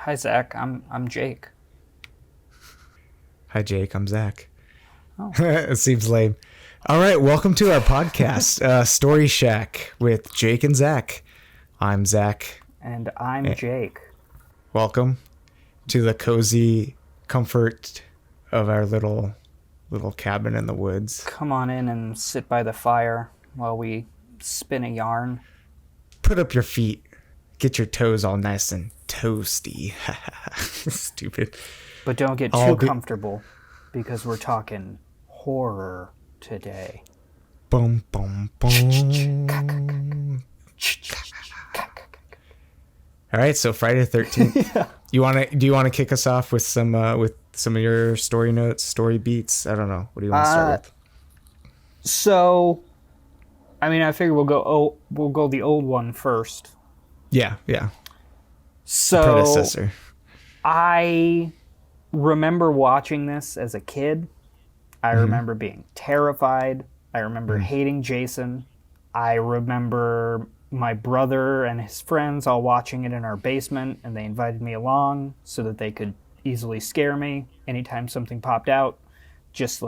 Hi, Zach. I'm Jake. Hi, Jake. I'm Zack. Oh. It seems lame. All right, welcome to our podcast, Story Shack with Jake and Zack. I'm Zack. And I'm Jake. Welcome to the cozy comfort of our little cabin in the woods. Come on in and sit by the fire while we spin a yarn. Put up your feet. Get your toes all nice and toasty. Stupid. But don't get too comfortable because we're talking horror today. Boom, boom, boom. All right, so Friday the 13th. Yeah. Do you want to kick us off with some of your story notes, story beats? I don't know. What do you want to start with? So, I figure we'll go the old one first. Yeah. So, predecessor. I remember watching this as a kid. I remember being terrified. I remember hating Jason. I remember my brother and his friends all watching it in our basement, and they invited me along so that they could easily scare me anytime something popped out. Just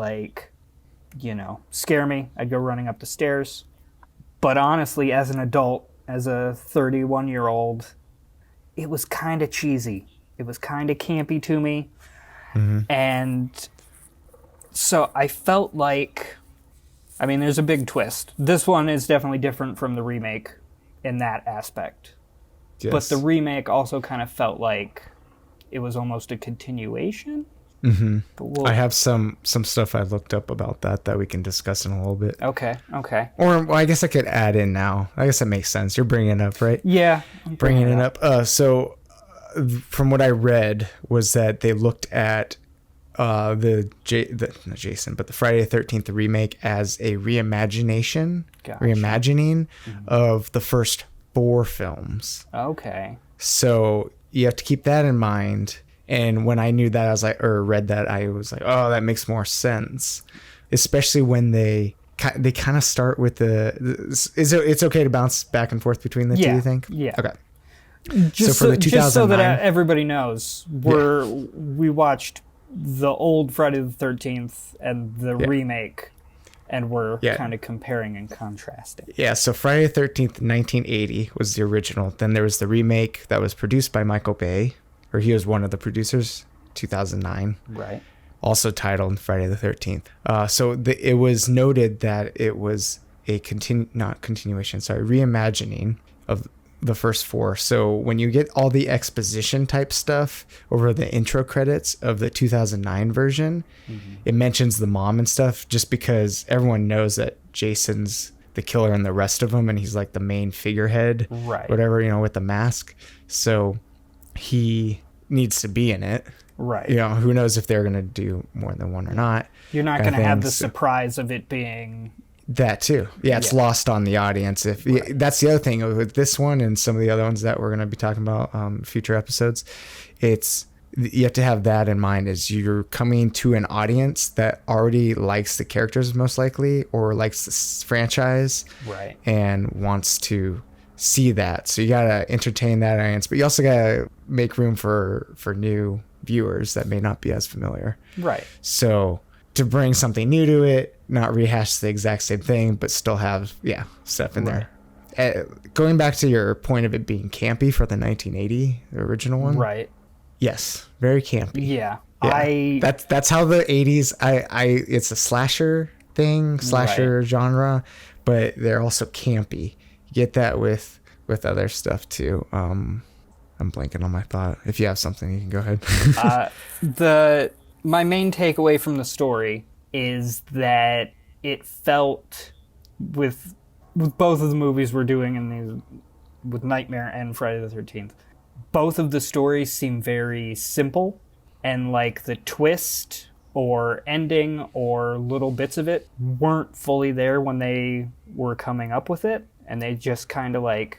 scare me. I'd go running up the stairs. But honestly, as an adult, as a 31-year-old, it was kind of cheesy. It was kind of campy to me. And so I felt like, there's a big twist. This one is definitely different from the remake in that aspect. Yes. But the remake also kind of felt like it was almost a continuation. I have some stuff I looked up about that we can discuss in a little bit. Okay. Or I guess I could add in now. I guess that makes sense. You're bringing it up, right? Yeah. Bringing it up. So from what I read was that they looked at not Jason, but the Friday the 13th remake as a reimagining of the first 4 films. Okay. So you have to keep that in mind. And when I knew that, read that, I was like, oh, that makes more sense. Especially when they kind of start with it's okay to bounce back and forth between the two, you think? Yeah. Okay. Just so that everybody knows, we watched the old Friday the 13th and the remake, and we're kind of comparing and contrasting. Yeah, so Friday the 13th, 1980 was the original. Then there was the remake that was produced by Michael Bay, or he was one of the producers, 2009. Right. Also titled Friday the 13th. It was noted that it was a reimagining of the first 4. So when you get all the exposition type stuff over the intro credits of the 2009 version, it mentions the mom and stuff just because everyone knows that Jason's the killer and the rest of them, and he's like the main figurehead, right? Whatever, with the mask. So he needs to be in it, right? Who knows if they're gonna do more than one or not. You're not gonna have the surprise of it being that too. Yeah, it's lost on the audience. That's the other thing with this one and some of the other ones that we're gonna be talking about future episodes. You have to have that in mind as you're coming to an audience that already likes the characters most likely, or likes this franchise, right? And wants to see that. So you gotta entertain that audience, but you also gotta make room for new viewers that may not be as familiar. Right. So to bring something new to it, not rehash the exact same thing, but still have stuff in there. Going back to your point of it being campy for the 1980, the original one. Right. Yes, very campy. Yeah. That's how the 80s. It's a slasher thing, genre, but they're also campy. You get that with other stuff too. I'm blanking on my thought. If you have something, you can go ahead. My main takeaway from the story is that it felt with both of the movies we're doing with Nightmare and Friday the 13th, both of the stories seem very simple, and like the twist or ending or little bits of it weren't fully there when they were coming up with it, and they just kind of I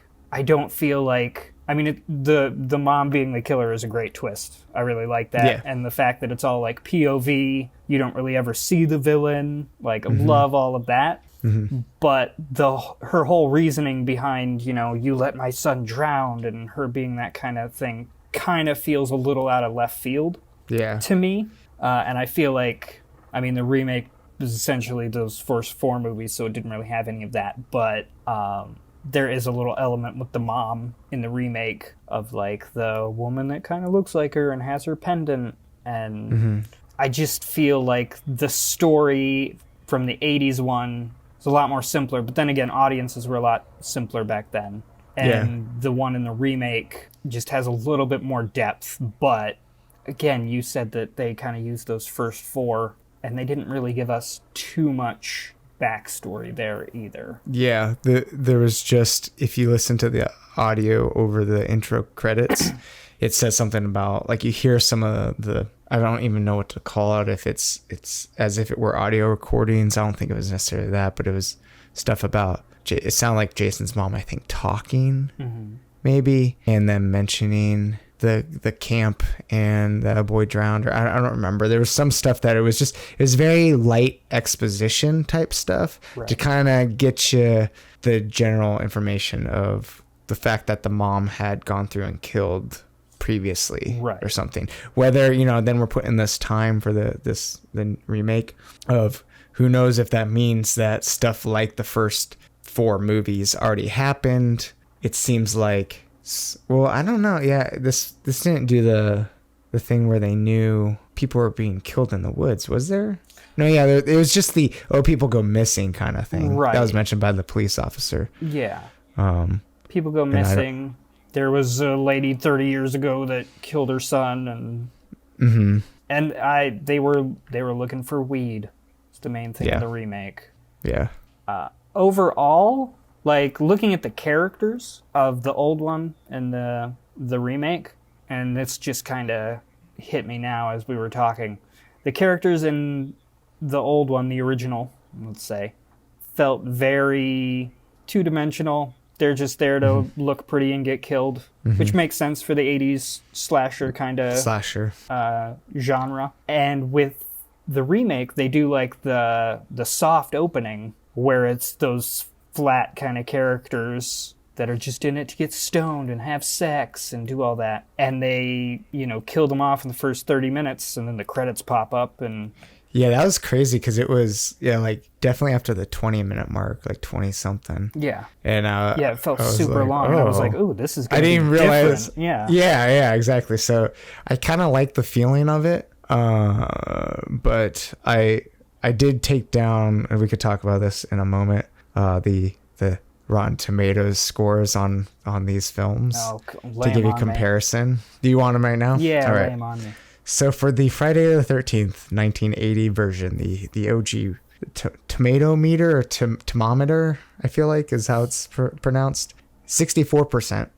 don't feel like the mom being the killer is a great twist. I really like that. Yeah. And the fact that it's all POV, you don't really ever see the villain. Love all of that. Mm-hmm. But her whole reasoning behind, you let my son drown, and her being that kind of thing kind of feels a little out of left field to me. And I feel like, I mean, the remake was essentially those first 4 movies, so it didn't really have any of that. But there is a little element with the mom in the remake of like the woman that kind of looks like her and has her pendant. And I just feel like the story from the 80s one is a lot more simpler. But then again, audiences were a lot simpler back then. And the one in the remake just has a little bit more depth. But again, you said that they kind of used those first 4, and they didn't really give us too much backstory there either. Yeah, there was just, if you listen to the audio over the intro credits, it says something about, like, you hear some of the, I don't even know what to call it, if it's as if it were audio recordings. I don't think it was necessarily that, but it was stuff about, it sounded like Jason's mom, I think, talking, maybe, and then mentioning the camp and the boy drowned, or I don't remember. There was some stuff that it was very light exposition type stuff to kind of get you the general information of the fact that the mom had gone through and killed previously or something. Whether, then we're putting this time for the remake of, who knows if that means that stuff like the first 4 movies already happened. It seems like, well, I don't know. Yeah, this didn't do the thing where they knew people were being killed in the woods, was there? No, yeah, it was just the, people go missing kind of thing. Right. That was mentioned by the police officer. Yeah. People go missing. There was a lady 30 years ago that killed her son, and they were looking for weed. It's the main thing of the remake. Yeah. Overall, like, looking at the characters of the old one and the remake, and it's just kind of hit me now as we were talking. The characters in the old one, the original, let's say, felt very two-dimensional. They're just there to look pretty and get killed, which makes sense for the 80s slasher kind of genre. And with the remake, they do like the soft opening where it's those flat kind of characters that are just in it to get stoned and have sex and do all that. And they, kill them off in the first 30 minutes, and then the credits pop up. And yeah, that was crazy, because it was, like, definitely after the 20-minute mark, like 20-something. Yeah. And it felt super long. And I was like, oh, this is going to be different. I didn't realize. Yeah. Yeah, exactly. So I kind of like the feeling of it. But I did take down, and we could talk about this in a moment, the Rotten Tomatoes scores on these films to give you a comparison. Me. Do you want them right now? Yeah, lay them on me. So for the Friday the 13th, 1980 version, the OG tomato meter or thermometer, I feel like is how it's pronounced, 64%.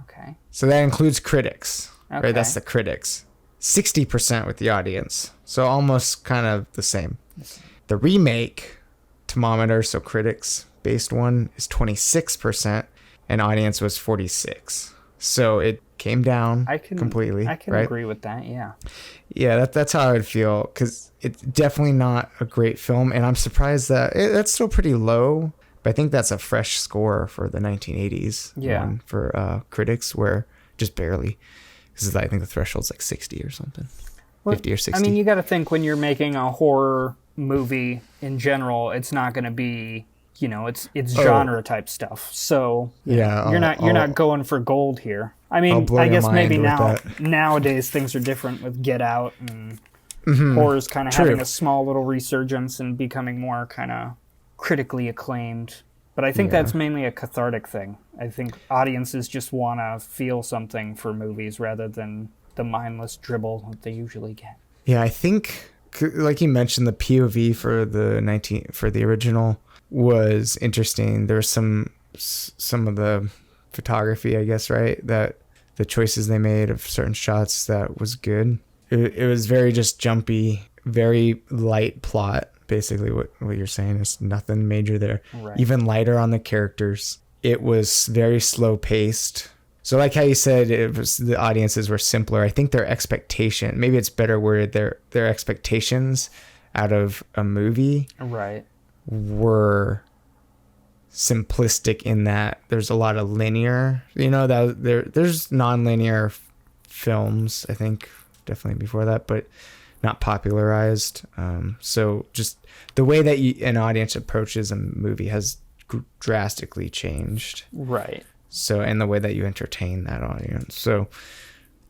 Okay. So that includes critics, right? That's the critics. 60% with the audience. So almost kind of the same. The remake thermometer, so critics based one, is 26%, and audience was 46%. So it came down completely. I can agree with that, yeah. Yeah, that's how I would feel, because it's definitely not a great film, and I'm surprised that that's still pretty low, but I think that's a fresh score for the 1980s one for critics, where just barely, because I think the threshold's like 60 or something, 50 or 60. I mean, you got to think, when you're making a horror movie in general, it's not going to be, it's genre type stuff. So you're not going for gold here. I mean, I guess maybe nowadays things are different with Get Out, and horror's kind of having a small little resurgence and becoming more kind of critically acclaimed. But I think that's mainly a cathartic thing. I think audiences just want to feel something for movies rather than the mindless dribble that they usually get. Yeah, I think, like you mentioned, the POV for the original was interesting. There was some of the photography, I guess, right? That the choices they made of certain shots, that was good. It was very just jumpy, very light plot. Basically, what you're saying is nothing major there. Right. Even lighter on the characters. It was very slow paced. So like how you said, the audiences were simpler. I think their expectation, maybe it's better worded, their expectations out of a movie were simplistic, in that there's a lot of linear, that there's non-linear films, I think, definitely before that, but not popularized. So just the way that an audience approaches a movie has drastically changed. Right. So, and the way that you entertain that audience. So,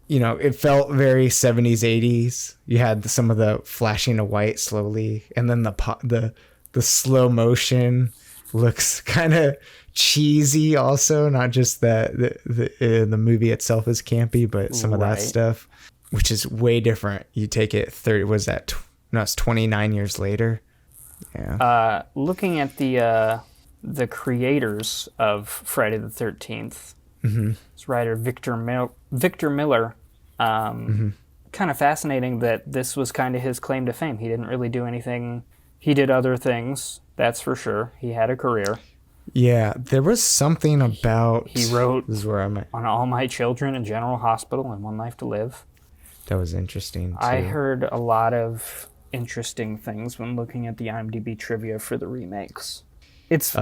it felt very 70s, 80s. You had some of the flashing of white slowly, and then the slow motion looks kind of cheesy also, not just that the movie itself is campy, but some of that stuff, which is way different. You take it 30, was that, no, it's 29 years later. Yeah. Looking at the creators of Friday the 13th, this writer Victor Miller, kind of fascinating that this was kind of his claim to fame. He didn't really do anything. He did other things, that's for sure. He had a career. Yeah, there was something about... He wrote this is where I'm at. On All My Children in General Hospital and One Life to Live. That was interesting, too. I heard a lot of interesting things when looking at the IMDb trivia for the remakes. It's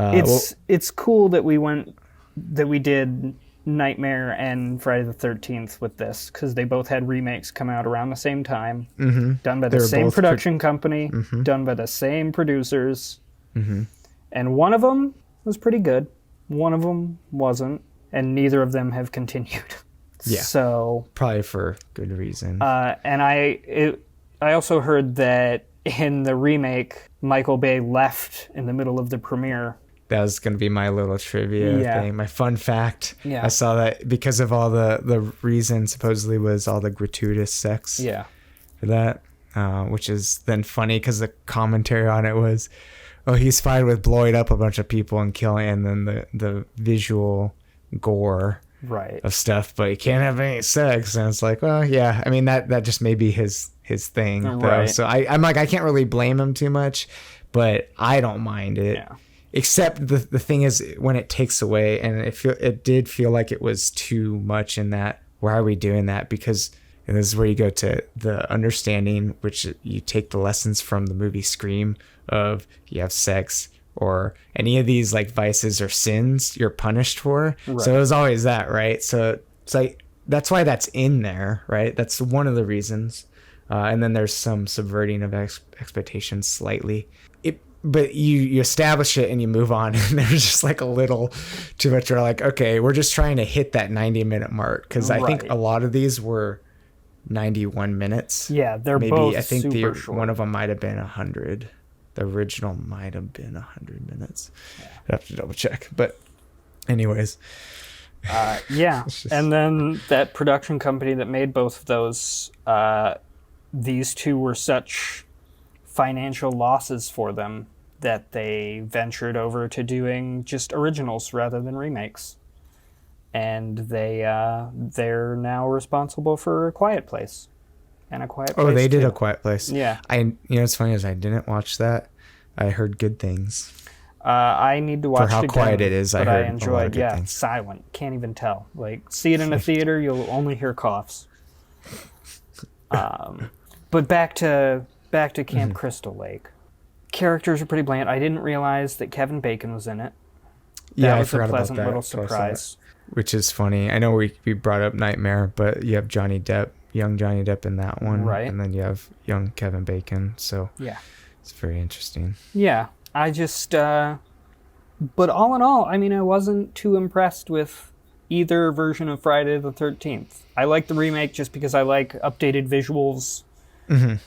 cool that we did Nightmare and Friday the 13th with this, because they both had remakes come out around the same time, done by the same production company, done by the same producers, and one of them was pretty good, one of them wasn't, and neither of them have continued. Yeah, so probably for good reason. And I also heard that in the remake, Michael Bay left in the middle of the premiere. That was going to be my little trivia thing, my fun fact. Yeah. I saw that because of all the reason supposedly was all the gratuitous sex for that, which is then funny because the commentary on it was, oh, he's fine with blowing up a bunch of people and killing, and then the visual gore of stuff, but he can't have any sex. And it's like, well, yeah, I mean, that just may be his thing. Though. So I'm like, I can't really blame him too much, but I don't mind it. Yeah. Except the thing is, when it takes away, and it did feel like it was too much in that, why are we doing that? Because, and this is where you go to the understanding, which you take the lessons from the movie Scream of you have sex or any of these like vices or sins you're punished for. Right. So it was always that, right? So it's like, that's why that's in there, right? That's one of the reasons. And then there's some subverting of expectations slightly. But you establish it and you move on, and there's just like a little too much. We're like, okay, we're just trying to hit that 90-minute mark, because I think a lot of these were 91 minutes. Yeah, they're both I think super short. One of them might have been 100. The original might have been 100 minutes. Yeah. I'd have to double check. But anyways. Yeah. And then that production company that made both of those, these two were such financial losses for them that they ventured over to doing just originals rather than remakes. And they're now responsible for A Quiet Place. And A Quiet Place. Oh, they did too. A Quiet Place. Yeah. What's funny is I didn't watch that. I heard good things. I need to watch it for how again, quiet it is. But I heard enjoyed. a lot of good things. Silent. Can't even tell. Like, see it in a theater, you'll only hear coughs. But back to Camp Crystal Lake. Characters are pretty bland. I didn't realize that Kevin Bacon was in it. That was a pleasant little surprise. Which is funny. I know we brought up Nightmare, but you have Johnny Depp, young Johnny Depp in that one. Right. And then you have young Kevin Bacon. So yeah, it's very interesting. Yeah. I just, but all in all, I mean, I wasn't too impressed with either version of Friday the 13th. I like the remake just because I like updated visuals.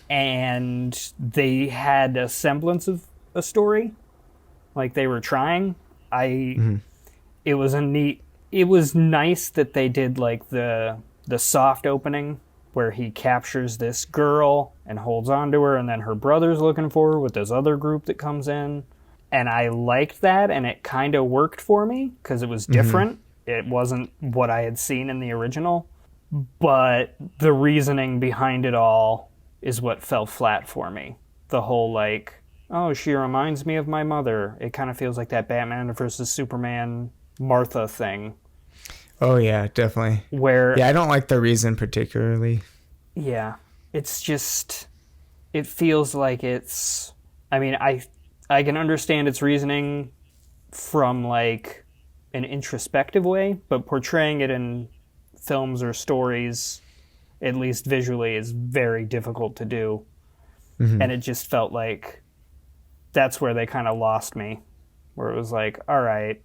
And they had a semblance of a story, like they were trying. It was nice that they did like the soft opening where he captures this girl and holds on to her, and then her brother's looking for her with this other group that comes in, and I liked that, and it kind of worked for me because it was different. It wasn't what I had seen in the original, but the reasoning behind it all is what fell flat for me. The whole like, oh, she reminds me of my mother. It kind of feels like that Batman versus Superman Martha thing. Oh yeah, definitely. Where I don't like the reason particularly. Yeah, it's just, it feels like it's, I mean, I can understand its reasoning from like an introspective way, but portraying it in films or stories at least visually, is very difficult to do. Mm-hmm. And it just felt like that's where they kind of lost me, where it was like, all right,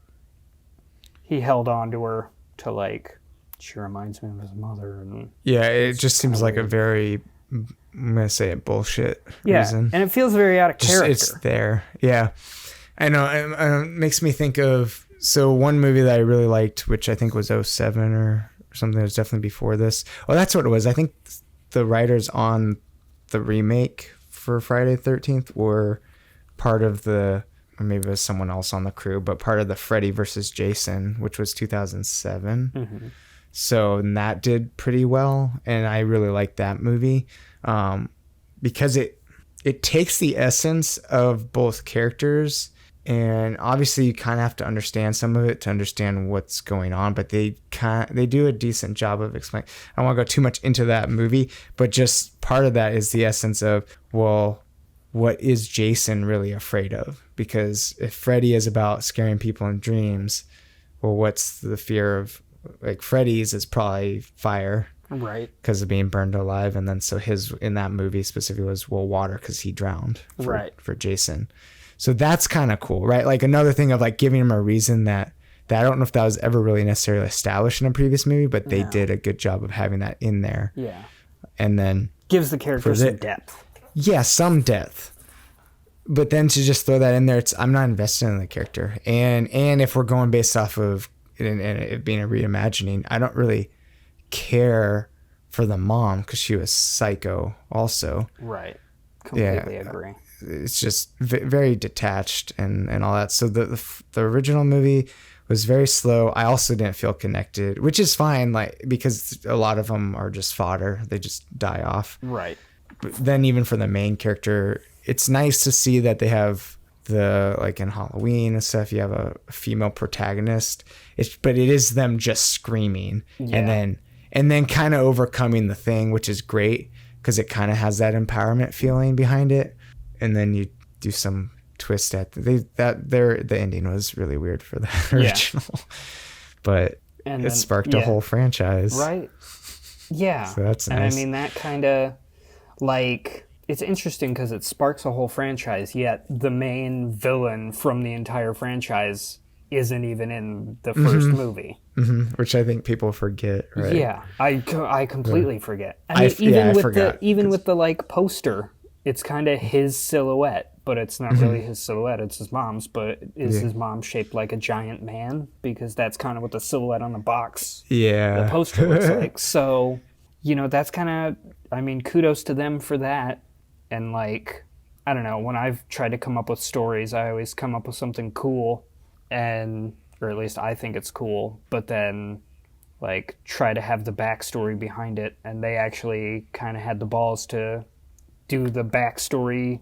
he held on to her to like, she reminds me of his mother. And yeah, it just seems like a very, I'm going to say it, bullshit reason. And it feels very out of character. It's there. Yeah. I know. It makes me think of, so one movie that I really liked, which I think was '07 or something, that was definitely before this. Oh, that's what it was. I think the writers on the remake for Friday the 13th were part of the, or maybe it was someone else on the crew, but part of the Freddy versus Jason, which was 2007. Mm-hmm. So that did pretty well, and I really liked that movie because it takes the essence of both characters, and obviously you kind of have to understand some of it to understand what's going on, but they do a decent job of explaining. I don't want to go too much into that movie, but just part of that is the essence of, well, what is Jason really afraid of? Because if Freddy is about scaring people in dreams, well, what's the fear of? Like Freddy's is probably fire, right? Because of being burned alive, and then so his in that movie specifically was water because he drowned, for Jason. So that's kind of cool, right? Like another thing of like giving him a reason that I don't know if that was ever really necessarily established in a previous movie, but they did a good job of having that in there. Yeah, and then gives the character some depth. Yeah, some depth. But then to just throw that in there, I'm not invested in the character, and if we're going based off of and it being a reimagining, I don't really care for the mom because she was psycho also. Right. Completely agree. It's just very detached and all that. So the original movie was very slow. I also didn't feel connected, which is fine, like because a lot of them are just fodder. They just die off. Right. But then even for the main character, it's nice to see that they have the, like in Halloween and stuff, you have a female protagonist, but it is them just screaming and then kind of overcoming the thing, which is great because it kind of has that empowerment feeling behind it. And then you do some twist at the ending was really weird for the original, but it sparked a whole franchise, right? Yeah. So that's nice. And I mean, that kind of like, it's interesting because it sparks a whole franchise, yet the main villain from the entire franchise isn't even in the first movie. Mm-hmm. Which I think people forget, right? Yeah, I completely forget. I mean, even with the like poster, it's kind of his silhouette, but it's not really his silhouette, it's his mom's, but is his mom shaped like a giant man? Because that's kind of what the silhouette on the box, the poster looks like. So, that's kind of, I mean, kudos to them for that. And like, I don't know, when I've tried to come up with stories, I always come up with something cool, or at least I think it's cool, but then like try to have the backstory behind it. And they actually kind of had the balls to do the backstory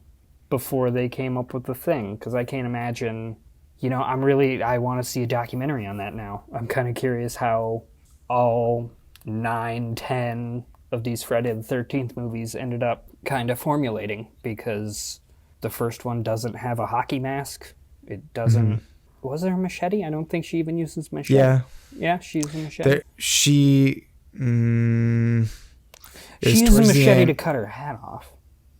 before they came up with the thing. Because I can't imagine, I want to see a documentary on that now. I'm kind of curious how all 9, 10 of these Friday the 13th movies ended up kind of formulating, because the first one doesn't have a hockey mask. It doesn't. Was there a machete? I don't think she even uses machete. Yeah, she uses a machete. She used a machete to cut her hat off.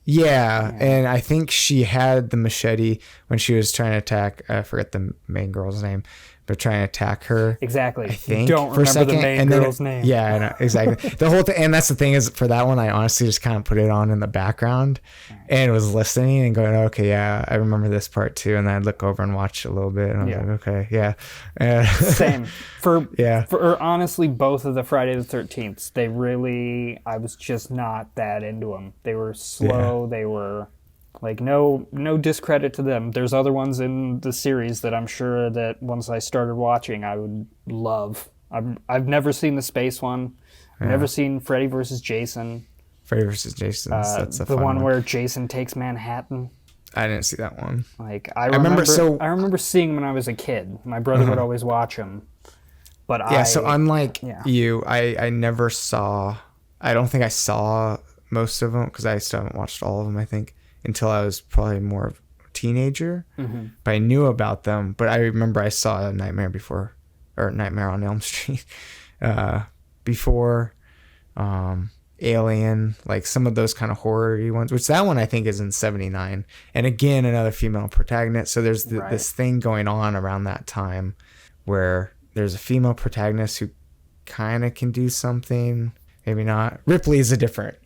Yeah, and I think she had the machete when she was trying to attack, I forget the main girl's name, but trying to attack her. Exactly. I think don't for remember a second, the main girl's name. Yeah, I know, exactly. The whole thing, and that's the thing is, for that one, I honestly just kind of put it on in the background and was listening and going, okay, yeah, I remember this part too. And then I'd look over and watch a little bit, and I was like, okay, yeah. Same. For honestly, both of the Friday the 13th, they really, I was just not that into them. They were slow. They were like, no discredit to them. There's other ones in the series that I'm sure that once I started watching, I would love. I've never seen the space one. I've never seen Freddy versus Jason. Freddy versus Jason. That's a the fun one where Jason takes Manhattan. I didn't see that one. Like I remember seeing them when I was a kid. My brother would always watch them. But so unlike you, I never saw. I don't think I saw most of them because I still haven't watched all of them. I think until I was probably more of a teenager. Mm-hmm. But I knew about them. But I remember I saw Nightmare on Elm Street before. And Alien, like some of those kind of horror-y ones, which that one I think is in 79. And again, another female protagonist. So there's this thing going on around that time where there's a female protagonist who kind of can do something, maybe not. Ripley is a different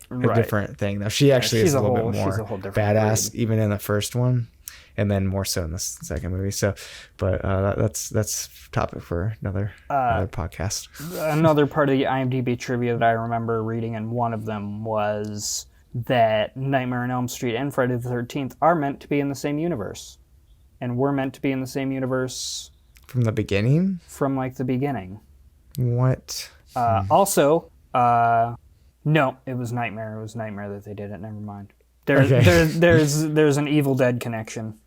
thing though. She actually is a little bit more badass even in the first one, and then more so in the second movie. So, but that's topic for another podcast. Another part of the IMDb trivia that I remember reading, and one of them was that Nightmare on Elm Street and Friday the 13th are meant to be in the same universe, and were meant to be in the same universe from the beginning. From like the beginning. What? Also, no, it was Nightmare. It was Nightmare that they did it. Never mind. There's an Evil Dead connection.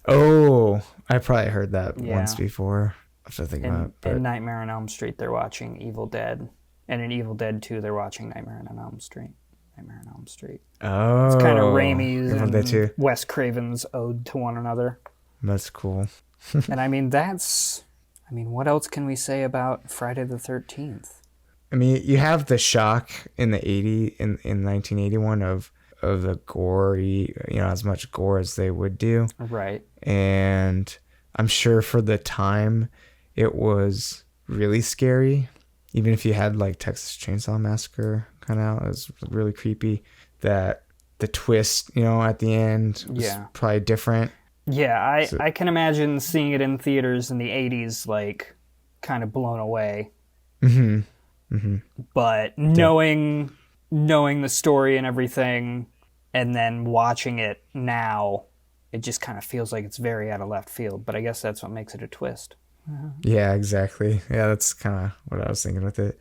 Oh, I probably heard that once before. I have to think about it. But... In Nightmare on Elm Street, they're watching Evil Dead. And in Evil Dead 2, they're watching Nightmare on Elm Street. Nightmare on Elm Street. Oh. It's kind of Raimi's and Wes Craven's ode to one another. That's cool. And I mean, what else can we say about Friday the 13th? I mean, you have the shock in the 1981 of the gory, as much gore as they would do. Right. And I'm sure for the time it was really scary. Even if you had like Texas Chainsaw Massacre kind of out, it was really creepy. That the twist, at the end was probably different. Yeah, I can imagine seeing it in theaters in the 80s, like, kind of blown away. Mm-hmm. Mm-hmm. But knowing the story and everything, and then watching it now, it just kind of feels like it's very out of left field. But I guess that's what makes it a twist. Yeah, exactly. Yeah, that's kind of what I was thinking with it.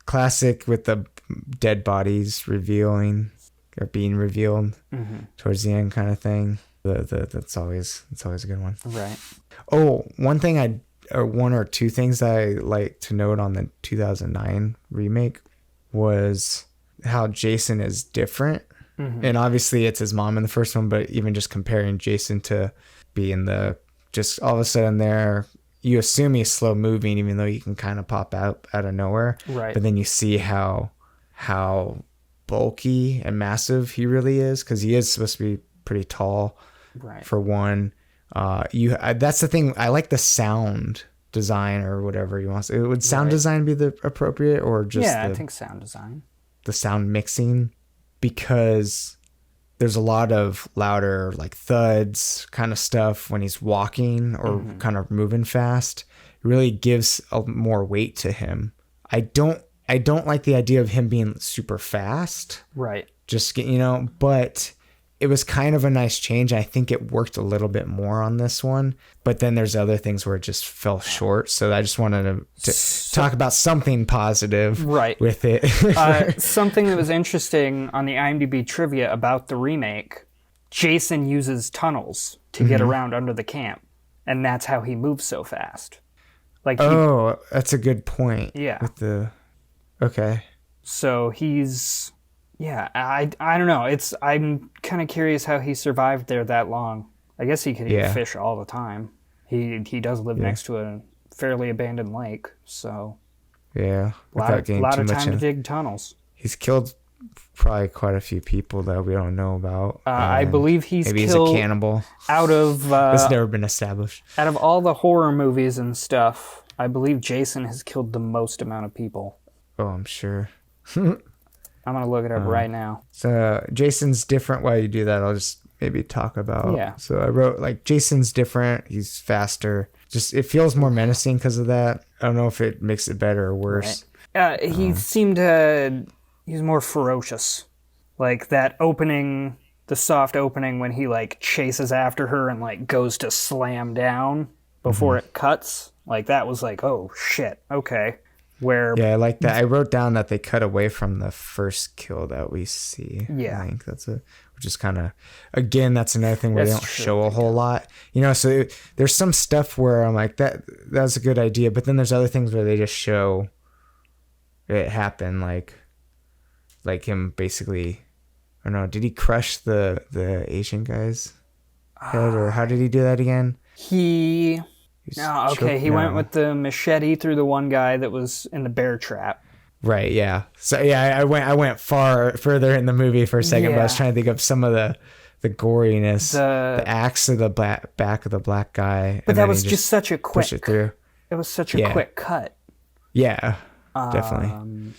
Classic with the dead bodies revealing or being revealed towards the end kind of thing. That's always a good one. Right. Oh, one or two things I like to note on the 2009 remake was how Jason is different. Mm-hmm. And obviously it's his mom in the first one, but even just comparing Jason to being just all of a sudden there, you assume he's slow moving, even though he can kind of pop out of nowhere. Right. But then you see how bulky and massive he really is, because he is supposed to be pretty tall. Right. For one. That's the thing. I like the sound design or whatever you want. Would sound design be the appropriate, or just I think sound design, the sound mixing, because there's a lot of louder like thuds kind of stuff when he's walking or kind of moving fast. It really gives more weight to him. I don't like the idea of him being super fast. Right. Just but it was kind of a nice change. I think it worked a little bit more on this one, but then there's other things where it just fell short. So I just wanted to talk about something positive with it. Something that was interesting on the IMDb trivia about the remake, Jason uses tunnels to get around under the camp, and that's how he moves so fast. That's a good point. Yeah. Okay. So he's... Yeah, I don't know. I'm kind of curious how he survived there that long. I guess he could eat fish all the time. He does live next to a fairly abandoned lake, so a lot of time to dig tunnels. He's killed probably quite a few people that we don't know about. I believe he's he's a cannibal. Out of it's never been established. Out of all the horror movies and stuff, I believe Jason has killed the most amount of people. Oh, I'm sure. I'm going to look it up right now. So Jason's different. While you do that, I'll just maybe talk about. Yeah. So I wrote Jason's different. He's faster. Just it feels more menacing because of that. I don't know if it makes it better or worse. Right. He's more ferocious. Like that opening, the soft opening when he chases after her and goes to slam down before it cuts. That was oh shit. Okay. I like that. I wrote down that they cut away from the first kill that we see. Yeah. I think which is kind of, again, that's another thing where they don't show a whole lot. So there's some stuff where I'm like, that's a good idea. But then there's other things where they just show it happen. Like him basically, I don't know, did he crush the Asian guy's head, or how did he do that again? He went with the machete through the one guy that was in the bear trap. Right. Yeah. So yeah, I went further in the movie for a second, but I was Yeah. trying to think of some of the goriness, the axe of the back of the black guy, But and that then was he just such a push it quick. through. It was such a Yeah. quick cut. Yeah. Definitely.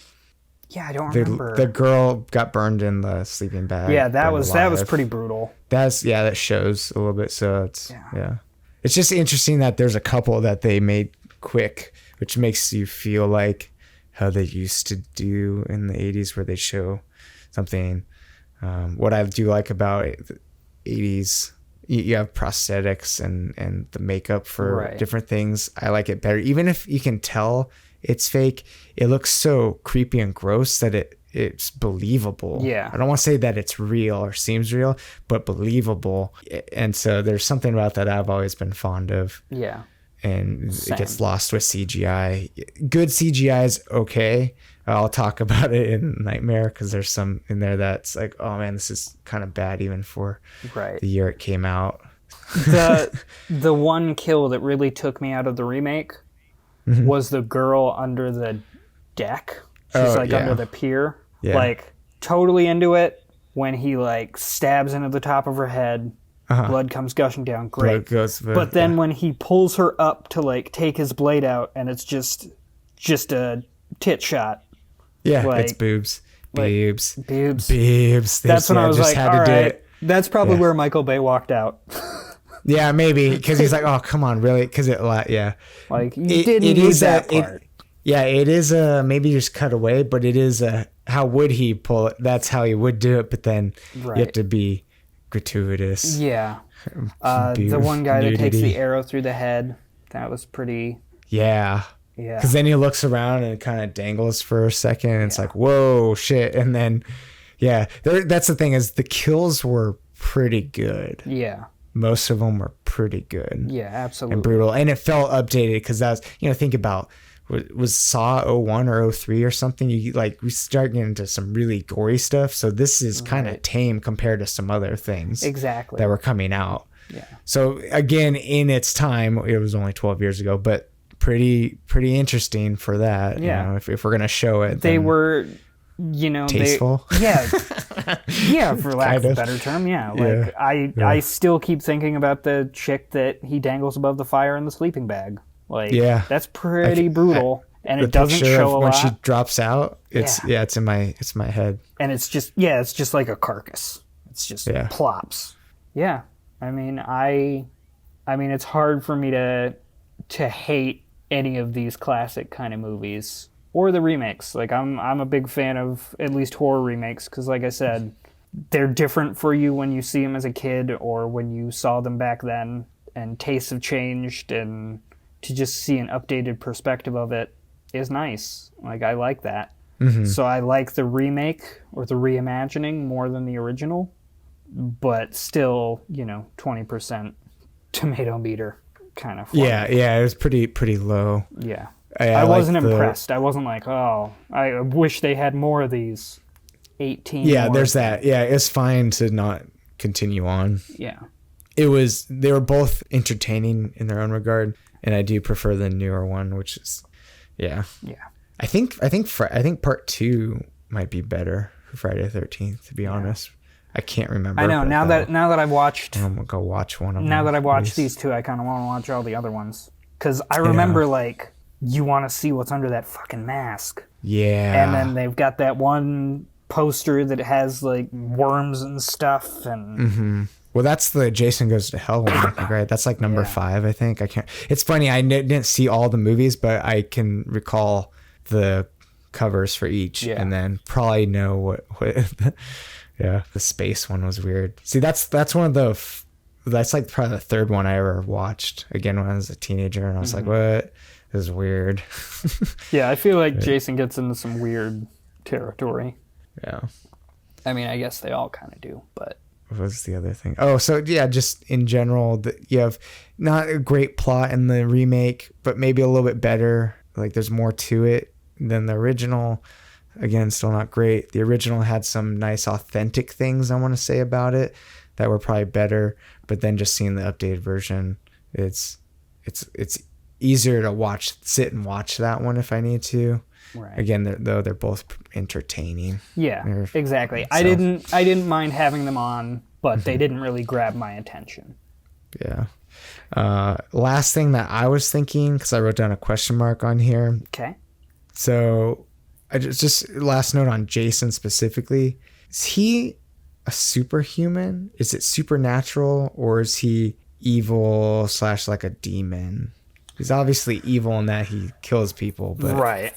Yeah, I don't The remember. girl got burned in the sleeping bag. Yeah, that burned was alive. pretty brutal. That shows a little bit. So it's Yeah. yeah. It's just interesting that there's a couple that they made quick, which makes you feel like how they used to do in the 80s, where they show something. What I do like about the 80s, you have prosthetics and the makeup for different things. I like it better, even if you can tell it's fake. It looks so creepy and gross that it's believable. Yeah. I don't want to say that it's real or seems real, but believable. And so there's something about that I've always been fond of. Yeah. And Same. it gets lost with CGI. Good CGI is okay. I'll talk about it in Nightmare because there's some in there that's like, oh man, this is kind of bad even for the year it came out. The one kill that really took me out of the remake was the girl under the deck. She's under the pier. Yeah. Like totally into it when he like stabs into the top of her head. Blood comes gushing down. Great. But then when he pulls her up to like take his blade out, and it's just a tit shot. Yeah, like, it's boobs. Boobs. That's when I was like, all right. That's probably where Michael Bay walked out. Yeah, maybe because he's like, oh come on, really? Because like you didn't need that part. It is a maybe just cut away, but it is a how would he pull it? That's how he would do it, but then you have to be gratuitous. Yeah. The one guy that takes the arrow through the head, that was pretty. Yeah. Because then he looks around and it kind of dangles for a second, and it's like, whoa, shit, and then that's the thing, is the kills were pretty good. Yeah. Most of them were pretty good. Yeah, absolutely. And brutal, and it felt updated because that's think about. Was Saw 01 or 03 or something? We start getting into some really gory stuff. So this is kind of tame compared to some other things that were coming out. Yeah. So again, in its time, it was only 12 years ago, but pretty interesting for that. Yeah. If we're gonna show it, they were, tasteful. For lack of a better term. Yeah. Like I still keep thinking about the chick that he dangles above the fire in the sleeping bag. That's pretty brutal, and it doesn't show a lot. When she drops out, it's in my head, and it's just like a carcass. It's just plops. Yeah, I mean, it's hard for me to hate any of these classic kind of movies or the remakes. Like I'm a big fan of at least horror remakes because, like I said, they're different for you when you see them as a kid or when you saw them back then, and tastes have changed, and to just see an updated perspective of it is nice. Like, I like that. Mm-hmm. So I like the remake or the reimagining more than the original, but still, 20% tomato meter kind of. Yeah, it was pretty low. Yeah. I wasn't impressed. I wasn't like, oh, I wish they had more of these 18. Yeah, there's that. Yeah, it's fine to not continue on. Yeah. They were both entertaining in their own regard. And I do prefer the newer one, which is, yeah. I think part 2 might be better for Friday the 13th. To be honest, I can't remember. I know now that I've watched. I'm gonna go watch one of them. Now that I've watched these two, I kind of want to watch all the other ones because I remember you want to see what's under that fucking mask. Yeah. And then they've got that one poster that has like worms and stuff and. Mm-hmm. Well, that's the Jason Goes to Hell one, I think, right? That's like number 5, I think. I can't. It's funny. I didn't see all the movies, but I can recall the covers for each, and then probably know what. The space one was weird. See, that's one of the. That's like probably the third one I ever watched again when I was a teenager, and I was like, "What? This is weird." Yeah, I feel like Jason gets into some weird territory. Yeah. I mean, I guess they all kind of do, but. What was the other thing? Oh, so yeah, just in general, you have not a great plot in the remake, but maybe a little bit better. Like there's more to it than the original. Again, still not great. The original had some nice authentic things I want to say about it that were probably better, but then just seeing the updated version, it's easier to sit and watch that one if I need to. Right. again, they're both entertaining. Yeah, exactly. So, I didn't mind having them on, but they didn't really grab my attention. Yeah. Last thing that I was thinking, because I wrote down a question mark on here. Okay. So I just last note on Jason specifically. Is he a superhuman? Is it supernatural, or is he evil / like a demon? He's obviously evil in that he kills people, but Right.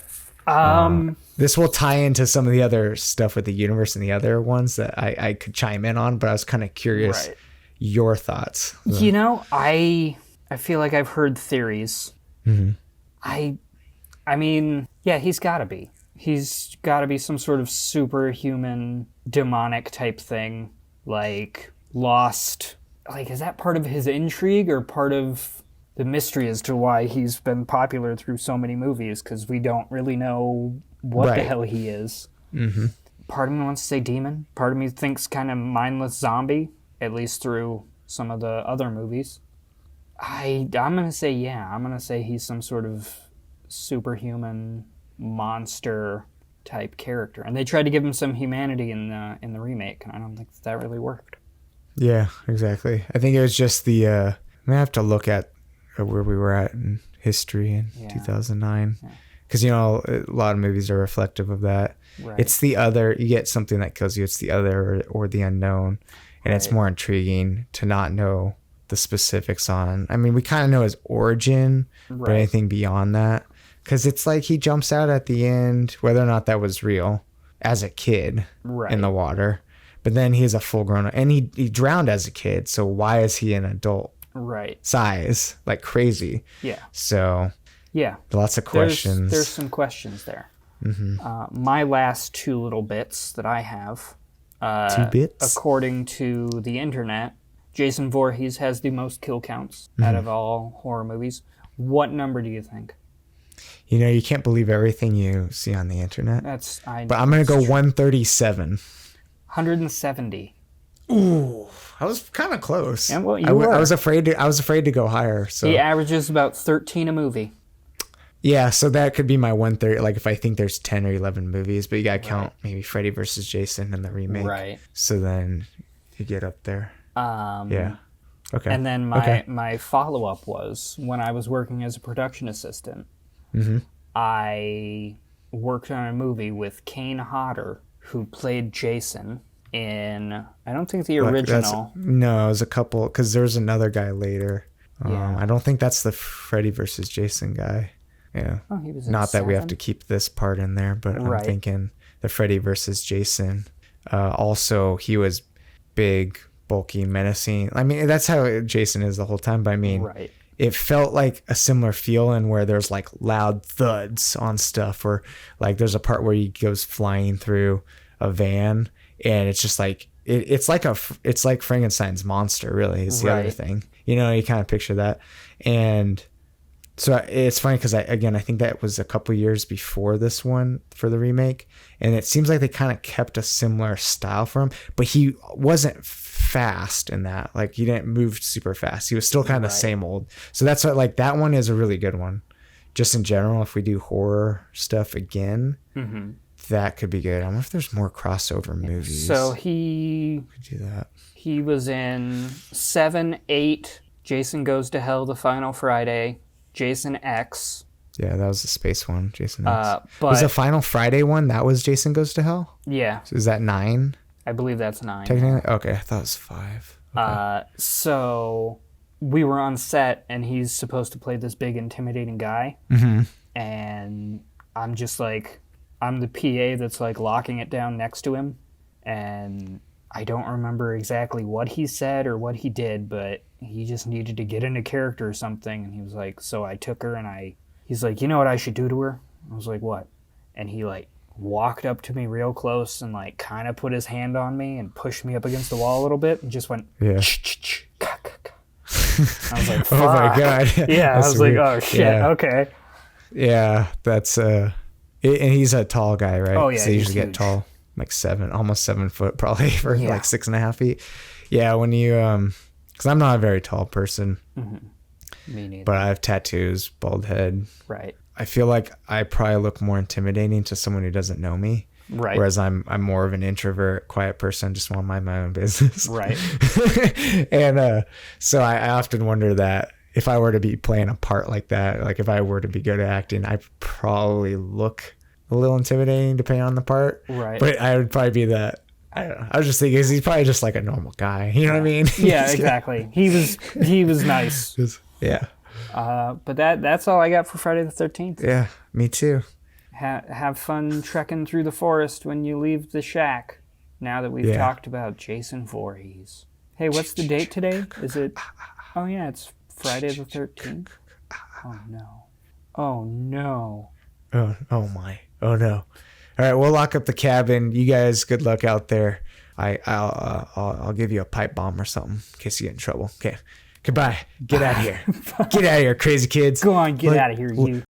this will tie into some of the other stuff with the universe and the other ones that I could chime in on, but I was kind of curious your thoughts. You know, I feel like I've heard theories. I mean, yeah, he's got to be. He's got to be some sort of superhuman, demonic type thing, like lost. Like, is that part of his intrigue or part of the mystery as to why he's been popular through so many movies? Because we don't really know what the hell he is. Part of me wants to say demon. Part of me thinks kind of mindless zombie, at least through some of the other movies. I'm going to say, yeah. I'm going to say he's some sort of superhuman monster type character. And they tried to give him some humanity in the remake, and I don't think that really worked. Yeah, exactly. I think it was just the I'm gonna have to look at where we were at in history in 2009, because you know a lot of movies are reflective of that. Right. It's the other. You get something that kills you. It's the other or the unknown, and it's more intriguing to not know the specifics on. I mean, we kind of know his origin, but anything beyond that, because it's like he jumps out at the end, whether or not that was real, as a kid in the water. But then he's a full grown, and he drowned as a kid. So why is he an adult size, like crazy? Yeah. So lots of questions. There's some questions there. My last two little bits that I have. 2 bits? According to the internet, Jason Voorhees has the most kill counts out of all horror movies. What number do you think? You know, you can't believe everything you see on the internet. But I'm going to go 137. 170. Ooh, I was kind of close. Yeah, well, I was afraid to go higher. So he averages about 13 a movie. Yeah, so that could be my 130. Like if I think there's 10 or 11 movies, but you gotta count maybe Freddy versus Jason and the remake. Right. So then you get up there. Yeah. Okay. And then my follow up was when I was working as a production assistant. I worked on a movie with Kane Hodder, who played Jason in, I don't think the original. No, it was a couple, because there's another guy later. I don't think that's the Freddy versus Jason guy. Yeah. Oh, he was not that 7? We have to keep this part in there, but I'm thinking the Freddy versus Jason. Also, he was big, bulky, menacing. I mean, that's how Jason is the whole time, but I mean, it felt like a similar feel in where there's like loud thuds on stuff, or like there's a part where he goes flying through a van, and it's just like it's like Frankenstein's monster, really, is the other thing. You know, you kind of picture that. And so it's funny because I think that was a couple years before this one for the remake, and it seems like they kind of kept a similar style for him, but he wasn't fast in that. Like, he didn't move super fast. He was still kind of the same old. So that's what, like, that one is a really good one. Just in general, if we do horror stuff again, that could be good. I wonder if there's more crossover movies. So he could do that. He was in 7, 8, Jason Goes to Hell, The Final Friday, Jason X. Yeah, that was the space one, Jason X. Was the Final Friday one, that was Jason Goes to Hell? Yeah. So is that 9? I believe that's 9. Technically? Okay, I thought it was 5. Okay. So we were on set, and he's supposed to play this big, intimidating guy. And I'm just like, I'm the PA that's like locking it down next to him. And I don't remember exactly what he said or what he did, but he just needed to get into character or something. And he was like, so I took her and he's like, you know what I should do to her? I was like, what? And he like walked up to me real close and like kind of put his hand on me and pushed me up against the wall a little bit and just went, I was like, fuck. Oh my God. Yeah, I was weird. Like, oh shit, okay. Yeah, that's, and he's a tall guy, right? Oh yeah, so they usually get tall. Like almost 7 foot probably for like 6.5 feet. Yeah, when you because I'm not a very tall person. Me neither. But I have tattoos, bald head. Right. I feel like I probably look more intimidating to someone who doesn't know me. Right. Whereas I'm more of an introvert, quiet person, just want to mind my own business. Right. And so I often wonder that if I were to be playing a part like that, like if I were to be good at acting, I probably look a little intimidating depending on the part. Right. But I would probably be that. I don't know. I was just thinking he's probably just like a normal guy. You know what I mean? Yeah, exactly. He was nice. Yeah. But that's all I got for Friday the 13th. Yeah, me too. Have fun trekking through the forest when you leave the shack. Now that we've talked about Jason Voorhees. Hey, what's the date today? Is it? Oh yeah, it's Friday the 13th. Oh no. Oh no. Oh my. Oh no. All right, we'll lock up the cabin. You guys, good luck out there. I'll give you a pipe bomb or something in case you get in trouble. Okay. Goodbye. Get out of here. Get out of here, crazy kids. Go on, get out of here, you.